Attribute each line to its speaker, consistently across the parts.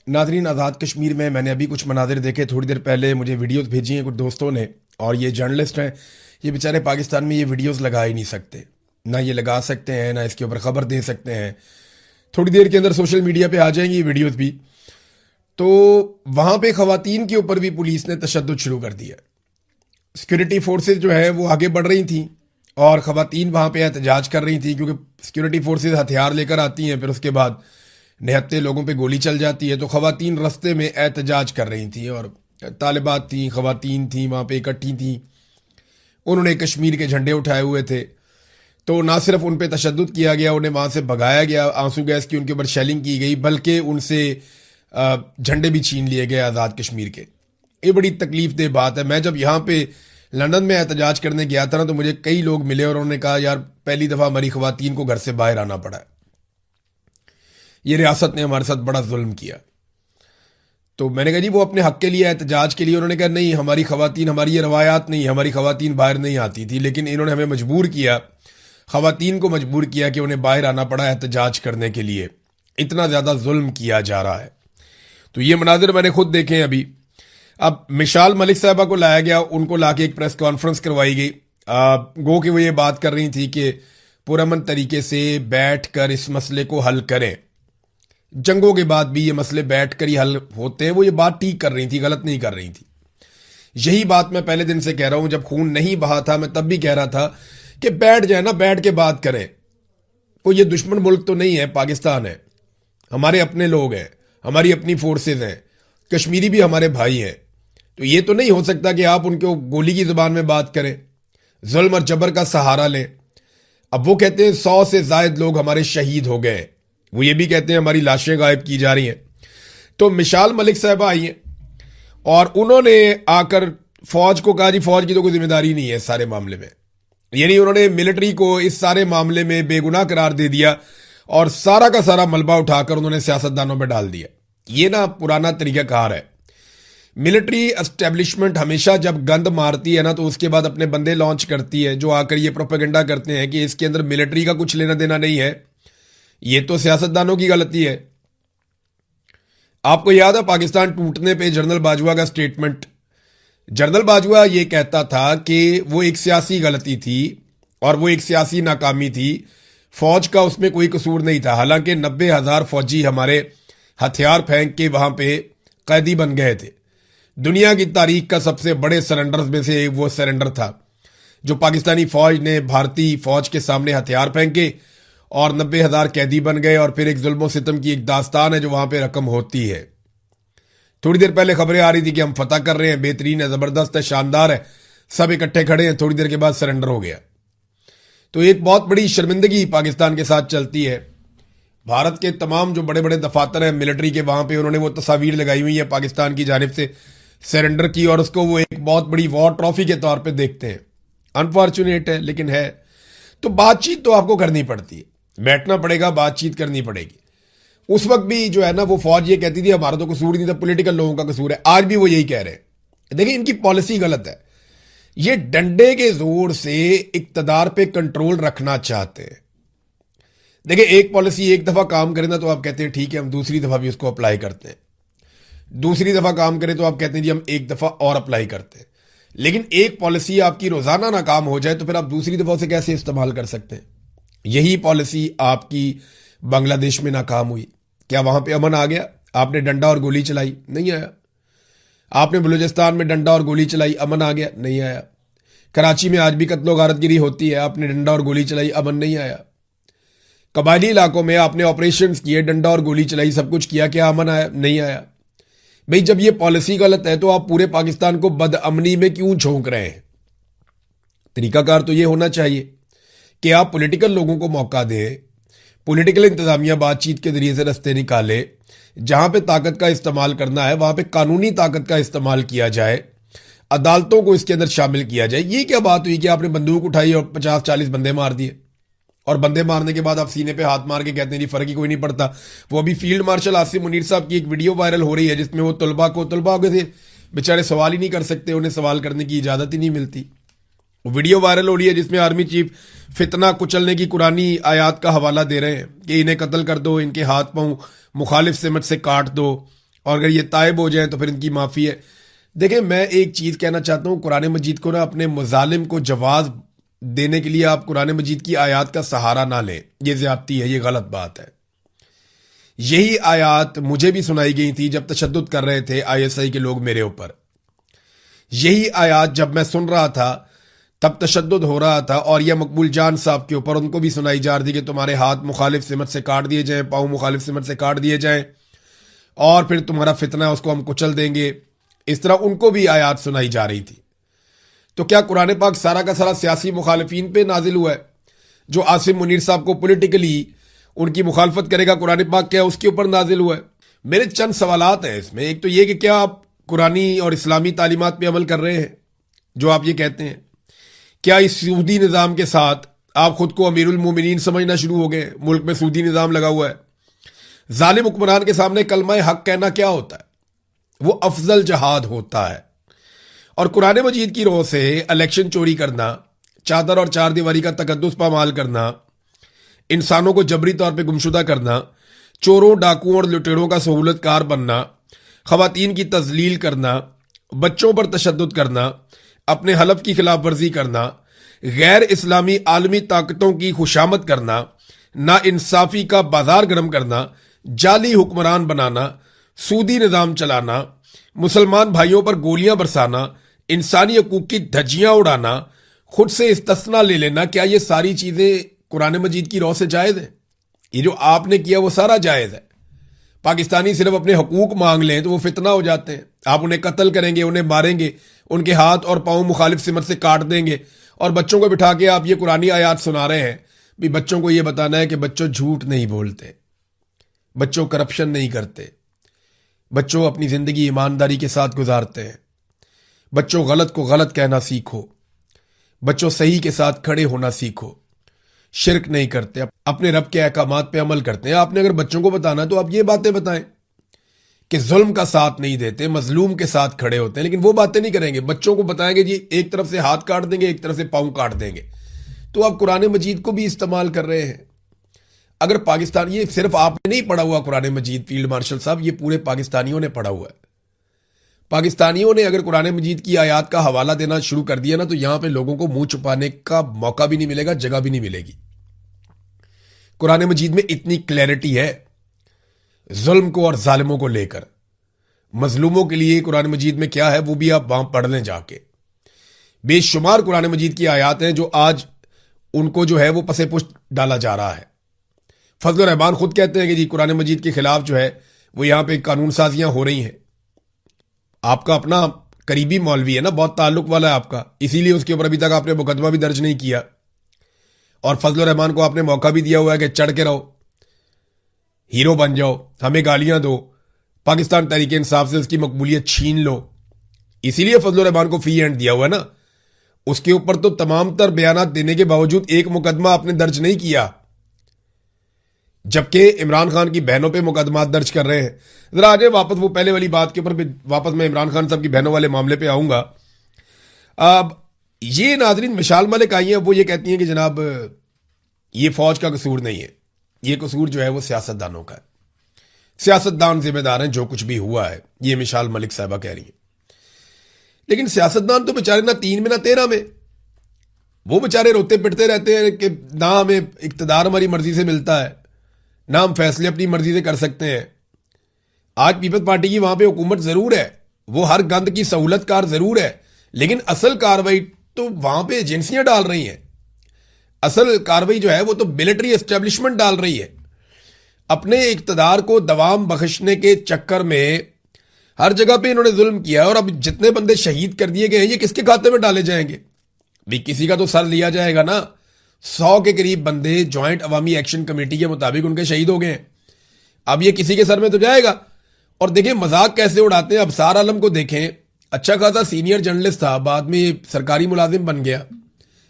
Speaker 1: ناظرین، آزاد کشمیر میں نے ابھی کچھ مناظر دیکھے تھوڑی دیر پہلے. مجھے ویڈیوز بھیجی ہیں کچھ دوستوں نے، اور یہ جرنلسٹ ہیں. یہ بیچارے پاکستان میں یہ ویڈیوز لگا ہی نہیں سکتے، نہ یہ لگا سکتے ہیں، نہ اس کے اوپر خبر دے سکتے ہیں. تھوڑی دیر کے اندر سوشل میڈیا پہ آ جائیں گی یہ ویڈیوز بھی. تو وہاں پہ خواتین کے اوپر بھی پولیس نے تشدد شروع کر دیا. سیکورٹی فورسز جو ہے وہ آگے بڑھ رہی تھیں اور خواتین وہاں پہ احتجاج کر رہی تھیں، کیونکہ سیکورٹی فورسز ہتھیار لے کر آتی ہیں، پھر اس کے بعد نہتے لوگوں پہ گولی چل جاتی ہے. تو خواتین رستے میں احتجاج کر رہی تھیں، اور طالبات تھیں، خواتین تھیں، وہاں پہ اکٹھی تھیں. انہوں نے کشمیر کے جھنڈے اٹھائے ہوئے تھے. تو نہ صرف ان پہ تشدد کیا گیا، انہیں وہاں سے بھگایا گیا، آنسو گیس کی ان کے اوپر شیلنگ کی گئی، بلکہ ان سے جھنڈے بھی چھین لیے گئے آزاد کشمیر کے. یہ بڑی تکلیف دہ بات ہے. میں جب یہاں پہ لندن میں احتجاج کرنے گیا تھا نا، تو مجھے کئی لوگ ملے اور انہوں نے کہا یار پہلی دفعہ ہماری خواتین کو گھر سے باہر آنا پڑا ہے، یہ ریاست نے ہمارے ساتھ بڑا ظلم کیا. تو میں نے کہا جی وہ اپنے حق کے لیے احتجاج کے لیے. انہوں نے کہا نہیں، ہماری خواتین، ہماری یہ روایات نہیں، ہماری خواتین باہر نہیں آتی تھی، لیکن انہوں نے ہمیں مجبور کیا، خواتین کو مجبور کیا کہ انہیں باہر آنا پڑا احتجاج کرنے کے لیے. اتنا زیادہ ظلم کیا جا رہا ہے. تو یہ مناظر میں نے خود دیکھے ہیں ابھی. اب مشال ملک صاحبہ کو لایا گیا، ان کو لا کے ایک پریس کانفرنس کروائی گئی. گو کہ وہ یہ بات کر رہی تھی کہ پرامن طریقے سے بیٹھ کر اس مسئلے کو حل کریں. جنگوں کے بعد بھی یہ مسئلے بیٹھ کر ہی حل ہوتے ہیں. وہ یہ بات ٹھیک کر رہی تھی، غلط نہیں کر رہی تھی. یہی بات میں پہلے دن سے کہہ رہا ہوں، جب خون نہیں بہا تھا میں تب بھی کہہ رہا تھا کہ بیٹھ جائے نا، بیٹھ کے بات کریں. کوئی یہ دشمن ملک تو نہیں ہے، پاکستان ہے، ہمارے اپنے لوگ ہیں، ہماری اپنی فورسز ہیں، کشمیری بھی ہمارے بھائی ہیں. تو یہ تو نہیں ہو سکتا کہ آپ ان کو گولی کی زبان میں بات کریں، ظلم اور جبر کا سہارا لیں. اب وہ کہتے ہیں 100 سے زائد لوگ ہمارے شہید ہو گئے ہیں، وہ یہ بھی کہتے ہیں ہماری لاشیں غائب کی جا رہی ہیں. تو مشال ملک صاحبہ آئی ہیں اور انہوں نے آ کر فوج کو کہا جی فوج کی تو کوئی ذمہ داری نہیں ہے اس سارے معاملے میں. یعنی انہوں نے ملٹری کو اس سارے معاملے میں بے گناہ قرار دے دیا اور سارا کا سارا ملبہ اٹھا کر انہوں نے سیاستدانوں پہ ڈال دیا. یہ نا پرانا طریقہ کار ہے. ملٹری اسٹیبلشمنٹ ہمیشہ جب گند مارتی ہے نا، تو اس کے بعد اپنے بندے لانچ کرتی ہے جو آ کر یہ پروپیگنڈا کرتے ہیں کہ اس کے اندر ملٹری کا کچھ لینا دینا نہیں ہے. یہ تو سیاستدانوں کی غلطی ہے. آپ کو یاد ہے پاکستان ٹوٹنے پہ جنرل باجوہ کا سٹیٹمنٹ؟ جنرل باجوہ یہ کہتا تھا کہ وہ ایک سیاسی غلطی تھی اور وہ ایک سیاسی ناکامی تھی، فوج کا اس میں کوئی قصور نہیں تھا. حالانکہ 90,000 فوجی ہمارے ہتھیار پھینک کے وہاں پہ قیدی بن گئے تھے. دنیا کی تاریخ کا سب سے بڑے سرنڈرز میں سے وہ سرنڈر تھا جو پاکستانی فوج نے بھارتی فوج کے سامنے ہتھیار پھینکے اور 90,000 قیدی بن گئے. اور پھر ایک ظلم و ستم کی ایک داستان ہے جو وہاں پہ رقم ہوتی ہے. تھوڑی دیر پہلے خبریں آ رہی تھی کہ ہم فتح کر رہے ہیں، بہترین ہے، زبردست ہے، شاندار ہے، سب اکٹھے کھڑے ہیں، تھوڑی دیر کے بعد سرنڈر ہو گیا. تو ایک بہت بڑی شرمندگی پاکستان کے ساتھ چلتی ہے. بھارت کے تمام جو بڑے بڑے دفاتر ہیں ملٹری کے، وہاں پہ انہوں نے وہ تصاویر لگائی ہوئی ہیں پاکستان کی جانب سے سرنڈر کی، اور اس کو وہ ایک بہت بڑی وار ٹرافی کے طور پہ دیکھتے ہیں. انفارچونیٹ ہے لیکن ہے. تو بات چیت تو آپ کو کرنی پڑتی ہے، بیٹھنا پڑے گا، بات چیت کرنی پڑے گی. اس وقت بھی جو ہے نا وہ فوج یہ کہتی تھی ہمارا تو قصور نہیں تھا، پولیٹیکل لوگوں کا قصور ہے. آج بھی وہ یہی کہہ رہے ہیں. دیکھیں ان کی پالیسی غلط ہے. یہ ڈنڈے کے زور سے اقتدار پہ کنٹرول رکھنا چاہتے ہیں. دیکھیں ایک پالیسی ایک دفعہ کام کرے نا تو آپ کہتے ہیں ٹھیک ہے ہم دوسری دفعہ بھی اس کو اپلائی کرتے ہیں. دوسری دفعہ کام کرے تو آپ کہتے ہیں جی ہم ایک دفعہ اور اپلائی کرتے ہیں. لیکن ایک پالیسی آپ کی روزانہ ناکام ہو جائے تو پھر آپ دوسری دفعہ اسے کیسے استعمال کر سکتے ہیں؟ یہی پالیسی آپ کی بنگلہ دیش میں ناکام ہوئی. کیا وہاں پہ امن آ گیا؟ آپ نے ڈنڈا اور گولی چلائی، نہیں آیا. آپ نے بلوچستان میں ڈنڈا اور گولی چلائی، امن آ گیا، نہیں آیا. کراچی میں آج بھی قتل و غارت گری ہوتی ہے، آپ نے ڈنڈا اور گولی چلائی، امن نہیں آیا. قبائلی علاقوں میں آپ نے آپریشنز کیے، ڈنڈا اور گولی چلائی، سب کچھ کیا، کیا امن آیا؟ نہیں آیا. بھئی جب یہ پالیسی غلط ہے تو آپ پورے پاکستان کو بد امنی میں کیوں جھونک رہے ہیں؟ طریقہ کار تو یہ ہونا چاہیے کہ آپ پولیٹیکل لوگوں کو موقع دیں، پولیٹیکل انتظامیہ بات چیت کے ذریعے سے رستے نکالے. جہاں پہ طاقت کا استعمال کرنا ہے وہاں پہ قانونی طاقت کا استعمال کیا جائے، عدالتوں کو اس کے اندر شامل کیا جائے. یہ کیا بات ہوئی کہ آپ نے بندوق اٹھائی اور 50-40 بندے مار دیے، اور بندے مارنے کے بعد آپ سینے پہ ہاتھ مار کے کہتے ہیں جی فرق ہی کوئی نہیں پڑتا. وہ ابھی فیلڈ مارشل عاصم منیر صاحب کی ایک ویڈیو وائرل ہو رہی ہے جس میں وہ طلباء کے تھے بیچارے سوال ہی نہیں کر سکتے، انہیں سوال کرنے کی اجازت ہی نہیں ملتی. وہ ویڈیو وائرل ہو رہی ہے جس میں آرمی چیف فتنہ کچلنے کی قرآنی آیات کا حوالہ دے رہے ہیں کہ انہیں قتل کر دو، ان کے ہاتھ پاؤں مخالف سمت سے کاٹ دو اور اگر یہ تائب ہو جائیں تو پھر ان کی معافی ہے. دیکھیں میں ایک چیز کہنا چاہتا ہوں, قرآن مجید کو نا اپنے مظالم کو جواز دینے کے لیے آپ قرآن مجید کی آیات کا سہارا نہ لیں. یہ زیادتی ہے, یہ غلط بات ہے. یہی آیات مجھے بھی سنائی گئی تھی جب تشدد کر رہے تھے ISI کے لوگ میرے اوپر. یہی آیات جب میں سن رہا تھا تب تشدد ہو رہا تھا, اور یہ مقبول جان صاحب کے اوپر ان کو بھی سنائی جا رہی کہ تمہارے ہاتھ مخالف سمت سے کاٹ دیے جائیں, پاؤں مخالف سمت سے کاٹ دیے جائیں, اور پھر تمہارا فتنہ ہے اس کو ہم کچل دیں گے. اس طرح ان کو بھی آیات سنائی جا رہی تھی. تو کیا قرآن پاک سارا کا سارا سیاسی مخالفین پہ نازل ہوا ہے؟ جو عاصم منیر صاحب کو پولیٹیکلی ان کی مخالفت کرے گا, قرآن پاک کیا اس کے اوپر نازل ہوا ہے؟ میرے چند سوالات ہیں اس میں. ایک تو یہ کہ کیا آپ قرآنی اور اسلامی تعلیمات پہ عمل کر رہے ہیں جو آپ یہ کہتے ہیں؟ کیا اس سودی نظام کے ساتھ آپ خود کو امیر المومنین سمجھنا شروع ہو گئے؟ ملک میں سودی نظام لگا ہوا ہے. ظالم حکمران کے سامنے کلمہ حق کہنا کیا ہوتا ہے؟ وہ افضل جہاد ہوتا ہے. اور قرآن مجید کی روح سے الیکشن چوری کرنا, چادر اور چار دیواری کا تقدس پامال کرنا, انسانوں کو جبری طور پہ گمشدہ کرنا, چوروں ڈاکوؤں اور لٹیروں کا سہولت کار بننا, خواتین کی تذلیل کرنا, بچوں پر تشدد کرنا, اپنے حلف کی خلاف ورزی کرنا, غیر اسلامی عالمی طاقتوں کی خوشامد کرنا, نا انصافی کا بازار گرم کرنا, جعلی حکمران بنانا, سودی نظام چلانا, مسلمان بھائیوں پر گولیاں برسانا, انسانی حقوق کی دھجیاں اڑانا, خود سے استثنا لے لینا, کیا یہ ساری چیزیں قرآن مجید کی روح سے جائز ہیں؟ یہ جو آپ نے کیا وہ سارا جائز ہے. پاکستانی صرف اپنے حقوق مانگ لیں تو وہ فتنہ ہو جاتے ہیں. آپ انہیں قتل کریں گے, انہیں ماریں گے, ان کے ہاتھ اور پاؤں مخالف سمت سے کاٹ دیں گے, اور بچوں کو بٹھا کے آپ یہ قرآنی آیات سنا رہے ہیں. بھی بچوں کو یہ بتانا ہے کہ بچوں جھوٹ نہیں بولتے, بچوں کرپشن نہیں کرتے, بچوں اپنی زندگی ایمانداری کے ساتھ گزارتے ہیں, بچوں غلط کو غلط کہنا سیکھو, بچوں صحیح کے ساتھ کھڑے ہونا سیکھو, شرک نہیں کرتے, اپنے رب کے احکامات پہ عمل کرتے ہیں. آپ نے اگر بچوں کو بتانا تو آپ یہ باتیں بتائیں کہ ظلم کا ساتھ نہیں دیتے, مظلوم کے ساتھ کھڑے ہوتے ہیں, لیکن وہ باتیں نہیں کریں گے. بچوں کو بتائیں گے جی ایک طرف سے ہاتھ کاٹ دیں گے, ایک طرف سے پاؤں کاٹ دیں گے. تو آپ قرآن مجید کو بھی استعمال کر رہے ہیں. اگر پاکستان, یہ صرف آپ نے نہیں پڑھا ہوا قرآن مجید فیلڈ مارشل صاحب, یہ پورے پاکستانیوں نے پڑھا ہوا ہے. پاکستانیوں نے اگر قرآن مجید کی آیات کا حوالہ دینا شروع کر دیا نا تو یہاں پہ لوگوں کو منہ چھپانے کا موقع بھی نہیں ملے گا, جگہ بھی نہیں ملے گی. قرآن مجید میں اتنی کلیئرٹی ہے ظلم کو اور ظالموں کو لے کر. مظلوموں کے لیے قرآن مجید میں کیا ہے وہ بھی آپ وہاں پڑھ لیں جا کے. بے شمار قرآن مجید کی آیات ہیں جو آج ان کو جو ہے وہ پسے پشت ڈالا جا رہا ہے. فضل الرحمان خود کہتے ہیں کہ جی قرآن مجید کے خلاف جو ہے وہ یہاں پہ قانون سازیاں ہو رہی ہیں. آپ کا اپنا قریبی مولوی ہے نا, بہت تعلق والا ہے آپ کا, اسی لیے اس کے اوپر ابھی تک آپ نے مقدمہ بھی درج نہیں کیا. اور فضل الرحمان کو آپ نے موقع بھی دیا ہوا ہے کہ چڑھ کے رہو, ہیرو بن جاؤ, ہمیں گالیاں دو, پاکستان تحریک انصاف سے اس کی مقبولیت چھین لو. اسی لیے فضل الرحمان کو فری ہینڈ دیا ہوا ہے نا. اس کے اوپر تو تمام تر بیانات دینے کے باوجود ایک مقدمہ آپ نے درج نہیں کیا, جبکہ عمران خان کی بہنوں پہ مقدمات درج کر رہے ہیں. ذرا آجے واپس وہ پہلے والی بات کے اوپر بھی, واپس میں عمران خان صاحب کی بہنوں والے معاملے پہ آؤں گا. اب یہ ناظرین مشال ملک آئی ہیں, وہ یہ کہتی ہیں کہ جناب یہ فوج کا قصور نہیں ہے, یہ قصور جو ہے وہ سیاستدانوں کا ہے, سیاستدان ذمہ دار ہیں جو کچھ بھی ہوا ہے. یہ مشال ملک صاحبہ کہہ رہی ہیں. لیکن سیاستدان تو بیچارے نہ 3 میں نہ 13 میں, وہ بیچارے روتے پٹتے رہتے ہیں کہ نہ ہمیں اقتدار ہماری مرضی سے ملتا ہے, نہ ہم فیصلے اپنی مرضی سے کر سکتے ہیں. آج پیپلز پارٹی کی وہاں پہ حکومت ضرور ہے, وہ ہر گند کی سہولت کار ضرور ہے, لیکن اصل کاروائی تو وہاں پہ ایجنسیاں ڈال رہی ہیں. اصل کاروائی جو ہے وہ تو ملٹری اسٹیبلشمنٹ ڈال رہی ہے. اپنے اقتدار کو دوام بخشنے کے چکر میں ہر جگہ پہ انہوں نے ظلم کیا, اور اب جتنے بندے شہید کر دیے گئے ہیں یہ کس کے کھاتے میں ڈالے جائیں گے؟ بھی کسی کا تو سر لیا جائے گا نا. 100 کے قریب بندے جوائنٹ عوامی ایکشن کمیٹی کے مطابق ان کے شہید ہو گئے ہیں. اب یہ کسی کے سر میں تو جائے گا. اور دیکھیں مذاق کیسے اڑاتے ہیں. ابصار عالم کو دیکھیں, اچھا خاصا سینئر جرنلسٹ تھا, بعد میں سرکاری ملازم بن گیا,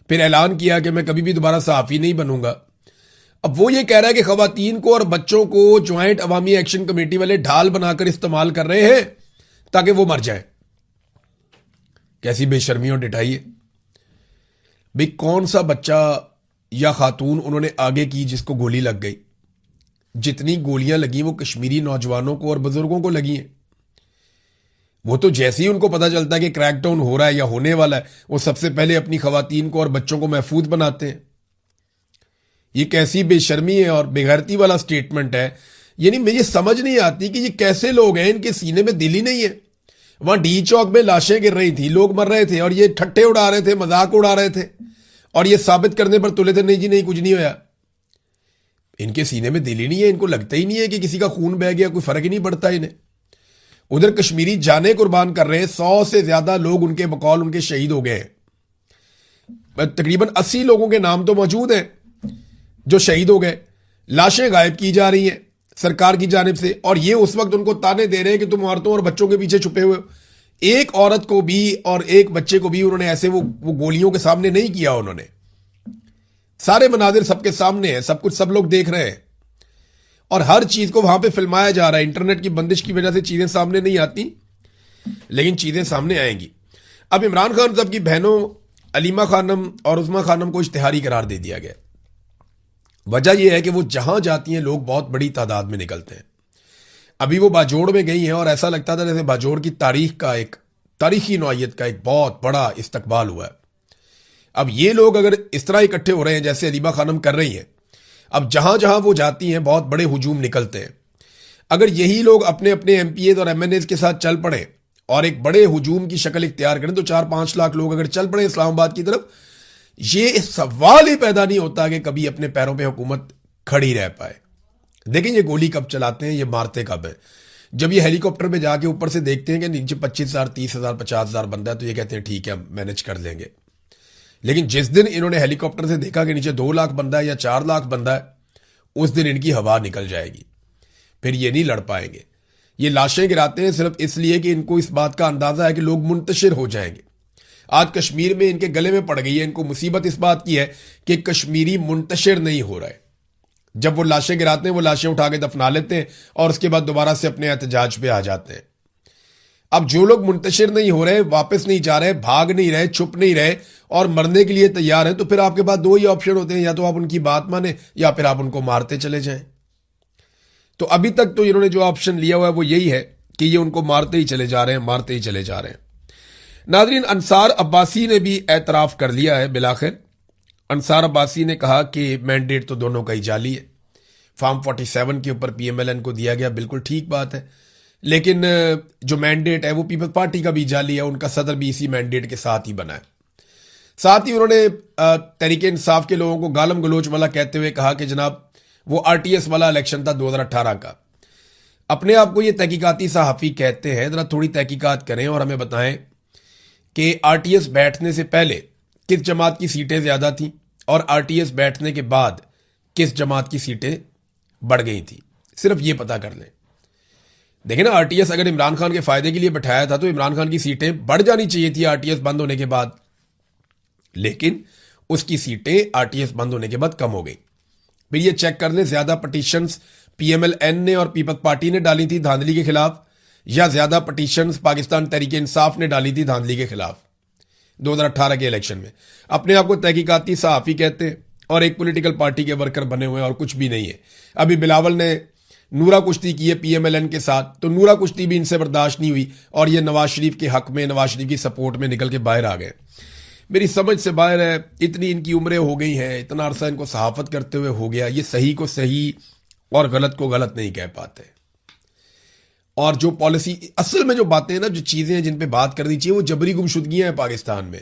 Speaker 1: پھر اعلان کیا کہ میں کبھی بھی دوبارہ صحافی نہیں بنوں گا. اب وہ یہ کہہ رہا ہے کہ خواتین کو اور بچوں کو جوائنٹ عوامی ایکشن کمیٹی والے ڈھال بنا کر استعمال کر رہے ہیں تاکہ وہ مر جائیں. کیسی بے شرمی اور ڈٹائی ہے بھئی. کون سا بچہ یا خاتون انہوں نے آگے کی جس کو گولی لگ گئی؟ جتنی گولیاں لگیں وہ کشمیری نوجوانوں کو اور بزرگوں کو لگی ہیں. وہ تو جیسے ہی ان کو پتا چلتا ہے کہ کریک ڈاؤن ہو رہا ہے یا ہونے والا ہے، وہ سب سے پہلے اپنی خواتین کو اور بچوں کو محفوظ بناتے ہیں۔ یہ کیسی بے شرمی ہے اور بے غیرتی والا سٹیٹمنٹ ہے، یعنی مجھے سمجھ نہیں آتی کہ یہ کیسے لوگ ہیں، ان کے سینے میں دل ہی نہیں ہے۔ وہاں ڈی چوک میں لاشیں گر رہی تھی، لوگ مر رہے تھے، اور یہ ٹھٹے اڑا رہے تھے، مذاق اڑا رہے تھے، اور یہ ثابت کرنے پر تلے تھے نہیں جی نہیں کچھ نہیں ہوا۔ ان کے سینے میں دل ہی نہیں ہے، ان کو لگتا ہی نہیں ہے کہ کسی کا خون بہہ گیا، کوئی فرق ہی نہیں پڑتا انہیں۔ ادھر کشمیری جانیں قربان کر رہے ہیں، 100 سے زیادہ لوگ ان کے بقول ان کے شہید ہو گئے ہیں۔ تقریباً 80 لوگوں کے نام تو موجود ہیں جو شہید ہو گئے، لاشیں غائب کی جا رہی ہیں سرکار کی جانب سے، اور یہ اس وقت ان کو تانے دے رہے ہیں کہ تم عورتوں اور بچوں کے پیچھے چھپے ہوئے ہو۔ ایک عورت کو بھی اور ایک بچے کو بھی انہوں نے ایسے وہ گولیوں کے سامنے نہیں کیا، انہوں نے سارے مناظر سب کے سامنے ہیں، سب کچھ سب لوگ دیکھ رہے ہیں، اور ہر چیز کو وہاں پہ فلمایا جا رہا ہے۔ انٹرنیٹ کی بندش کی وجہ سے چیزیں سامنے نہیں آتی، لیکن چیزیں سامنے آئیں گی۔ اب عمران خان صاحب کی بہنوں علیمہ خانم اور عظمیٰ خانم کو اشتہاری قرار دے دیا گیا۔ وجہ یہ ہے کہ وہ جہاں جاتی ہیں لوگ بہت بڑی تعداد میں نکلتے ہیں۔ ابھی وہ باجوڑ میں گئی ہیں اور ایسا لگتا تھا جیسے باجوڑ کی تاریخ کا ایک تاریخی نوعیت کا ایک بہت بڑا استقبال ہوا ہے۔ اب یہ لوگ اگر اس طرح اکٹھے ہو رہے ہیں جیسے علیمہ خانم کر رہی ہیں، اب جہاں جہاں وہ جاتی ہیں بہت بڑے ہجوم نکلتے ہیں۔ اگر یہی لوگ اپنے اپنے ایم پی ایز اور ایم این ایز کے ساتھ چل پڑیں اور ایک بڑے ہجوم کی شکل اختیار کریں تو 4-5 لاکھ لوگ اگر چل پڑیں اسلام آباد کی طرف، یہ سوال ہی پیدا نہیں ہوتا کہ کبھی اپنے پیروں پہ حکومت کھڑی رہ پائے۔ دیکھیں یہ گولی کب چلاتے ہیں، یہ مارتے کب ہیں۔ جب یہ ہیلی کاپٹر پہ جا کے اوپر سے دیکھتے ہیں کہ نیچے 25,000 30,000 50,000 بندہ ہے تو یہ کہتے ہیں ٹھیک ہے ہم مینج کر لیں گے، لیکن جس دن انہوں نے ہیلی کاپٹر سے دیکھا کہ نیچے 2 لاکھ بندہ ہے یا 4 لاکھ بندہ ہے، اس دن ان کی ہوا نکل جائے گی، پھر یہ نہیں لڑ پائیں گے۔ یہ لاشیں گراتے ہیں صرف اس لیے کہ ان کو اس بات کا اندازہ ہے کہ لوگ منتشر ہو جائیں گے۔ آج کشمیر میں ان کے گلے میں پڑ گئی ہے، ان کو مصیبت اس بات کی ہے کہ کشمیری منتشر نہیں ہو رہا ہے۔ جب وہ لاشیں گراتے ہیں وہ لاشیں اٹھا کے دفنا لیتے ہیں اور اس کے بعد دوبارہ سے اپنے احتجاج پہ آ جاتے ہیں۔ اب جو لوگ منتشر نہیں ہو رہے، واپس نہیں جا رہے، بھاگ نہیں رہے، چھپ نہیں رہے اور مرنے کے لیے تیار ہیں، تو پھر آپ کے پاس 2 ہی آپشن ہوتے ہیں، یا تو آپ ان کی بات مانیں یا پھر آپ ان کو مارتے چلے جائیں۔ تو ابھی تک تو انہوں نے جو آپشن لیا ہوا ہے وہ یہی ہے کہ یہ ان کو مارتے ہی چلے جا رہے ہیں، مارتے ہی چلے جا رہے ہیں۔ ناظرین، انصار عباسی نے بھی اعتراف کر لیا ہے بالآخر۔ انصار عباسی نے کہا کہ مینڈیٹ تو دونوں کا ہی جعلی ہے، فارم 47 کے اوپر پی ایم ایل این کو دیا گیا، بالکل ٹھیک بات ہے، لیکن جو مینڈیٹ ہے وہ پیپلز پارٹی کا بھی جعلی ہے، ان کا صدر بھی اسی مینڈیٹ کے ساتھ ہی بنا ہے۔ ساتھ ہی انہوں نے تحریک انصاف کے لوگوں کو گالم گلوچ والا کہتے ہوئے کہا کہ جناب وہ آر ٹی ایس والا الیکشن تھا 2018 کا۔ اپنے آپ کو یہ تحقیقاتی صحافی کہتے ہیں، ذرا تھوڑی تحقیقات کریں اور ہمیں بتائیں کہ آر ٹی ایس بیٹھنے سے پہلے کس جماعت کی سیٹیں زیادہ تھیں اور آر ٹی ایس بیٹھنے کے بعد کس جماعت کی سیٹیں بڑھ گئی تھیں، صرف یہ پتہ کر لیں۔ دیکھیں نا، آر ٹی ایس اگر عمران خان کے فائدے کے لیے بٹھایا تھا تو عمران خان کی سیٹیں بڑھ جانی چاہیے تھی آر ٹی ایس بند ہونے کے بعد، لیکن اس کی سیٹیں آر ٹی ایس بند ہونے کے بعد کم ہو گئی۔ پھر یہ چیک کر لیں زیادہ petitions P M L N نے اور پیپلز پارٹی نے ڈالی تھی دھاندلی کے خلاف، یا زیادہ پٹیشنز پاکستان تحریک انصاف نے ڈالی تھی دھاندلی کے خلاف 2018 کے الیکشن میں۔ اپنے آپ کو تحقیقاتی صحافی کہتے ہیں اور ایک پولیٹیکل پارٹی کے ورکر بنے ہوئے ہیں اور کچھ بھی نہیں ہے۔ ابھی بلاول نے نورا کشتی کی ہے پی ایم ایل این کے ساتھ، تو نورا کشتی بھی ان سے برداشت نہیں ہوئی اور یہ نواز شریف کے حق میں، نواز شریف کی سپورٹ میں نکل کے باہر آ گئے۔ میری سمجھ سے باہر ہے، اتنی ان کی عمریں ہو گئی ہیں، اتنا عرصہ ان کو صحافت کرتے ہوئے ہو گیا، یہ صحیح کو صحیح اور غلط کو غلط نہیں کہہ پاتے۔ اور جو پالیسی اصل میں جو باتیں ہیں نا، جو چیزیں ہیں جن پہ بات کرنی چاہیے، وہ جبری گمشدگیاں ہیں پاکستان میں،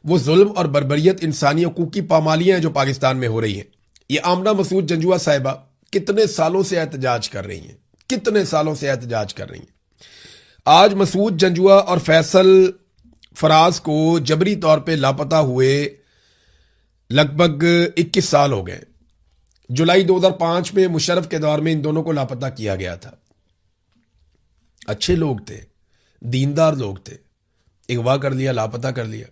Speaker 1: وہ ظلم اور بربریت، انسانی حقوق کی پامالیاں ہیں جو پاکستان میں ہو رہی ہیں۔ یہ آمنہ مسعود جنجوعہ صاحبہ کتنے سالوں سے احتجاج کر رہی ہیں، کتنے سالوں سے احتجاج کر رہی ہیں۔ آج مسعود جنجوعہ اور فیصل فراز کو جبری طور پہ لاپتہ ہوئے لگ بھگ 21 سال ہو گئے۔ جولائی 2005 میں مشرف کے دور میں ان دونوں کو لاپتہ کیا گیا تھا۔ اچھے لوگ تھے، دیندار لوگ تھے، اغوا کر لیا، لاپتہ کر لیا۔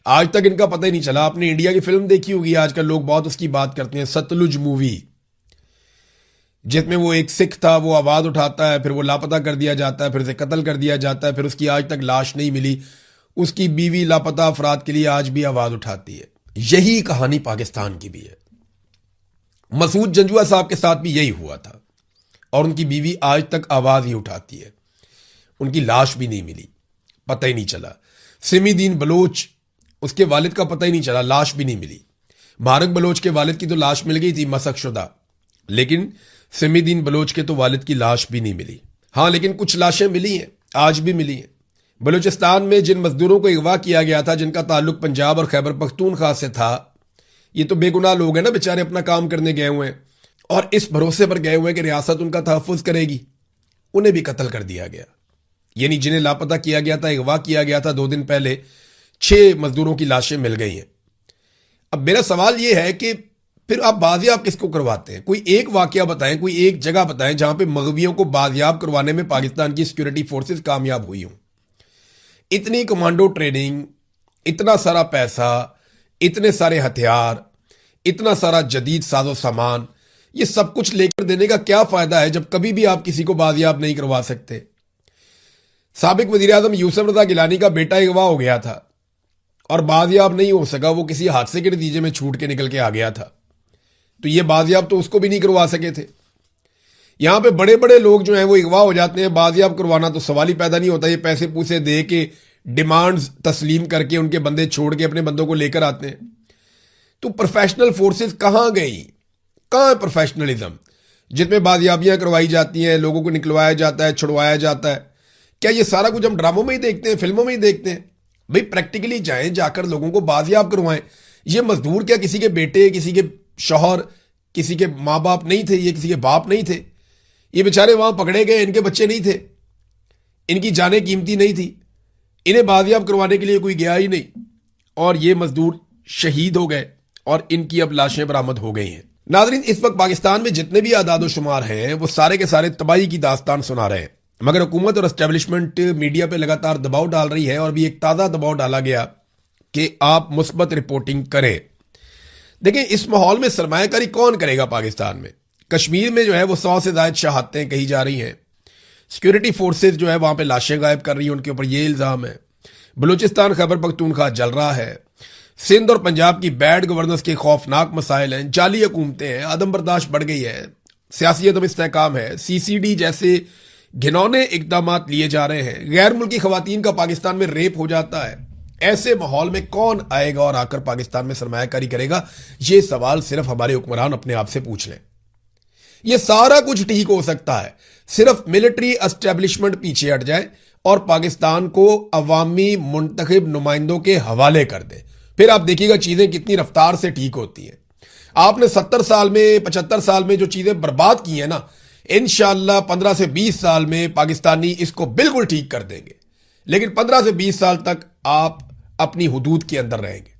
Speaker 1: آج تک ان کا پتہ ہی نہیں چلا۔ آپ نے انڈیا کی فلم دیکھی ہوگی، آج کل لوگ بہت اس کی بات کرتے ہیں، ستلج مووی، جس میں وہ ایک سکھ تھا، وہ آواز اٹھاتا ہے، پھر وہ لاپتہ کر دیا جاتا ہے، پھر اسے قتل کر دیا جاتا ہے، پھر اس کی آج تک لاش نہیں ملی۔ اس کی بیوی لاپتہ افراد کے لیے آج بھی آواز اٹھاتی ہے۔ یہی کہانی پاکستان کی بھی ہے۔ مسعود جنجوعہ صاحب کے ساتھ بھی یہی ہوا تھا اور ان کی بیوی آج تک آواز ہی اٹھاتی ہے۔ ان کی لاش بھی نہیں ملی، پتہ ہی نہیں چلا۔ سمی دین بلوچ، اس کے والد کا پتہ ہی نہیں چلا، لاش بھی نہیں ملی۔ مبارک بلوچ کے والد کی تو لاش مل گئی تھی مسخ شدہ، لیکن سمی دین بلوچ کے تو والد کی لاش بھی نہیں ملی۔ ہاں لیکن کچھ لاشیں ملی ہیں، آج بھی ملی ہیں۔ بلوچستان میں جن مزدوروں کو اغوا کیا گیا تھا، جن کا تعلق پنجاب اور خیبر پختونخوا سے تھا، یہ تو بے گناہ لوگ ہیں نا، بیچارے اپنا کام کرنے گئے ہوئے ہیں اور اس بھروسے پر گئے ہوئے ہیں کہ ریاست ان کا تحفظ کرے گی، انہیں بھی قتل کر دیا گیا۔ یعنی جنہیں لاپتہ کیا گیا تھا، اغوا کیا گیا تھا 2 دن پہلے، 6 مزدوروں کی لاشیں مل گئی ہیں۔ اب میرا سوال یہ ہے کہ پھر آپ بازیاب کس کو کرواتے ہیں؟ کوئی ایک واقعہ بتائیں، کوئی ایک جگہ بتائیں جہاں پہ مغویوں کو بازیاب کروانے میں پاکستان کی سیکورٹی فورسز کامیاب ہوئی ہوں۔ اتنی کمانڈو ٹریننگ، اتنا سارا پیسہ، اتنے سارے ہتھیار، اتنا سارا جدید ساز و سامان، یہ سب کچھ لے کر دینے کا کیا فائدہ ہے جب کبھی بھی آپ کسی کو بازیاب نہیں کروا سکتے؟ سابق وزیر اعظم یوسف رضا گیلانی کا بیٹا اغوا ہو گیا تھا اور بازیاب نہیں ہو سکا، وہ کسی حادثے کے نتیجے میں چھوٹ کے نکل کے آ گیا تھا، تو یہ بازیاب تو اس کو بھی نہیں کروا سکے تھے۔ یہاں پہ بڑے بڑے لوگ جو ہیں وہ اغوا ہو جاتے ہیں، بازیاب کروانا تو سوال ہی پیدا نہیں ہوتا، یہ پیسے پوسے دے کے ڈیمانڈز تسلیم کر کے ان کے بندے چھوڑ کے اپنے بندوں کو لے کر آتے ہیں۔ تو پروفیشنل فورسز کہاں گئی؟ کہاں ہے پروفیشنلزم جس میں بازیابیاں کروائی جاتی ہیں، لوگوں کو نکلوایا جاتا ہے، چھڑوایا جاتا ہے؟ کیا یہ سارا کچھ ہم ڈراموں میں ہی دیکھتے ہیں، فلموں میں ہی دیکھتے ہیں؟ بھئی پریکٹیکلی جائیں، جا کر لوگوں کو بازیاب کروائیں۔ یہ مزدور کیا کسی کے بیٹے، کسی کے شوہر، کسی کے ماں باپ نہیں تھے؟ یہ کسی کے باپ نہیں تھے؟ یہ بیچارے وہاں پکڑے گئے، ان کے بچے نہیں تھے، ان کی جانیں قیمتی نہیں تھی، انہیں بازیاب کروانے کے لیے کوئی گیا ہی نہیں، اور یہ مزدور شہید ہو گئے اور ان کی اب لاشیں برآمد ہو گئی ہیں۔ ناظرین، اس وقت پاکستان میں جتنے بھی اعداد و شمار ہیں وہ سارے کے سارے تباہی کی داستان سنا رہے ہیں، مگر حکومت اور اسٹیبلشمنٹ میڈیا پہ لگاتار دباؤ ڈال رہی ہے، اور بھی ایک تازہ دباؤ ڈالا گیا کہ آپ مثبت رپورٹنگ کریں۔ دیکھیں، اس ماحول میں سرمایہ کاری کون کرے گا پاکستان میں؟ کشمیر میں جو ہے وہ 100 سے زائد شہادتیں کہی جا رہی ہیں، سیکورٹی فورسز جو ہے وہاں پہ لاشیں غائب کر رہی ہیں، ان کے اوپر یہ الزام ہے۔ بلوچستان خیبر پختونخوا جل رہا ہے، سندھ اور پنجاب کی بیڈ گورننس کے خوفناک مسائل ہیں، جعلی حکومتیں ہیں، عدم برداشت بڑھ گئی ہے، سیاسی عدم استحکام ہے، CCD جیسے گھنونے اقدامات لیے جا رہے ہیں، غیر ملکی خواتین کا پاکستان میں ریپ ہو جاتا ہے۔ ایسے ماحول میں کون آئے گا اور آ کر پاکستان میں سرمایہ کاری کرے گا؟ یہ سوال صرف ہمارے حکمران اپنے آپ سے پوچھ لیں۔ یہ سارا کچھ ٹھیک ہو سکتا ہے، صرف ملٹری اسٹیبلشمنٹ پیچھے ہٹ جائے اور پاکستان کو عوامی منتخب نمائندوں کے حوالے کر دے، پھر آپ دیکھیے گا چیزیں کتنی رفتار سے ٹھیک ہوتی ہیں۔ آپ نے 70 سال میں، 75 سال میں جو چیزیں برباد کی ہیں نا، انشاءاللہ 15 سے 20 سال میں پاکستانی اس کو بالکل ٹھیک کر دیں گے، لیکن 15 سے 20 سال تک آپ اپنی حدود کے اندر رہیں گے۔